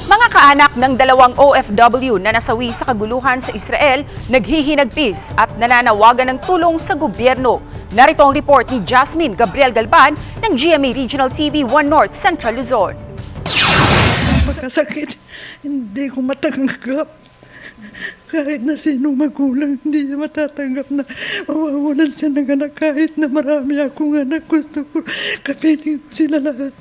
Mga kaanak ng dalawang OFW na nasawi sa kaguluhan sa Israel, naghihinagpis at nananawagan ng tulong sa gobyerno. Narito ang report ni Jasmine Gabriel Galban ng GMA Regional TV 1 North Central Luzon. Masakit, hindi ko matanggap. Kahit na sino magulang, hindi niya matatanggap na mawawalan siya ng anak. Kahit na marami akong anak, gusto ko kapiling sila lahat.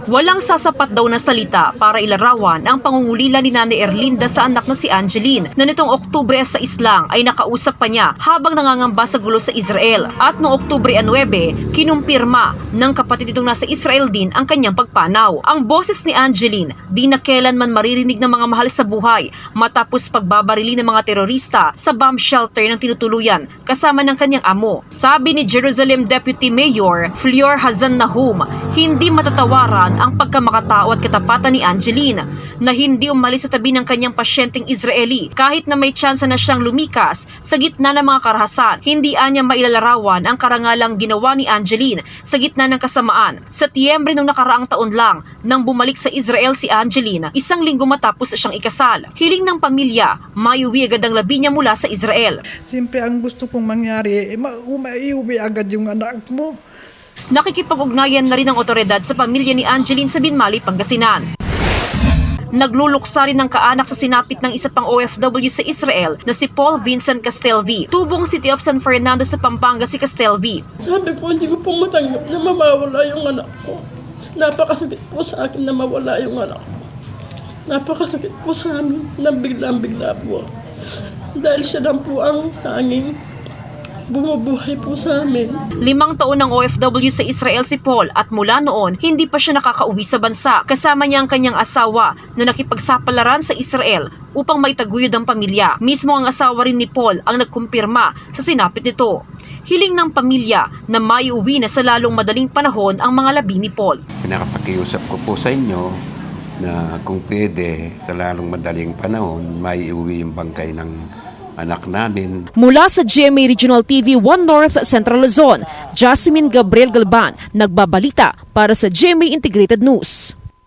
Walang sasapat daw na salita para ilarawan ang pangungulila ni Nanay Erlinda sa anak na si Angeline na nitong Oktubre sa islang ay nakausap pa niya habang nangangamba sa gulo sa Israel. At noong Oktubre 9, kinumpirma ng kapatid nitong nasa Israel din ang kanyang pagpanaw. Ang boses ni Angeline di na kailanman maririnig ng mga mahal sa buhay matapos pagbabarili ng mga terorista sa bomb shelter ng tinutuluyan kasama ng kanyang amo. Sabi ni Jerusalem Deputy Mayor Fleur Hazan Nahum, hindi matatawaran ang pagkamakatao at katapatan ni Angeline na hindi umalis sa tabi ng kanyang pasyenteng Israeli kahit na may tsansa na siyang lumikas sa gitna ng mga karahasan. Hindi anya mailalarawan ang karangalang ginawa ni Angeline sa gitna ng kasamaan. Sa Tiyembre nung nakaraang taon lang nang bumalik sa Israel si Angeline, 1 linggo matapos siyang ikasal. Hiling ng pamilya, maiuwi agad ang labi niya mula sa Israel. Siyempre ang gusto kong mangyari, maiuwi agad yung anak mo. Nakikipag-ugnayan na rin ang otoridad sa pamilya ni Angeline sa Binmali, Pangasinan. Nagluluksa rin ng kaanak sa sinapit ng isa pang OFW sa Israel na si Paul Vincent Castelvi. Tubong City of San Fernando sa Pampanga si Castelvi. Sabi ko, hindi ko pong matanggap na mawawala yung anak ko. Napakasakit po sa akin na mawala yung anak ko. Napakasakit po sa amin na biglang-bigla po. Dahil siya lang po ang tanging bumubuhay po sa amin. 5 taon ng OFW sa Israel si Paul at mula noon, hindi pa siya nakakauwi sa bansa. Kasama niya ang kanyang asawa na nakipagsapalaran sa Israel upang maitaguyod ang pamilya. Mismo ang asawa rin ni Paul ang nagkumpirma sa sinapit nito. Hiling ng pamilya na maiuwi na sa lalong madaling panahon ang mga labi ni Paul. Pinakapakiusap ko po sa inyo na kung pwede sa lalong madaling panahon, maiuwi yung bangkay ng anak namin. Mula sa GMA Regional TV 1 North Central Luzon, Jasmine Gabriel Galban, nagbabalita para sa GMA Integrated News.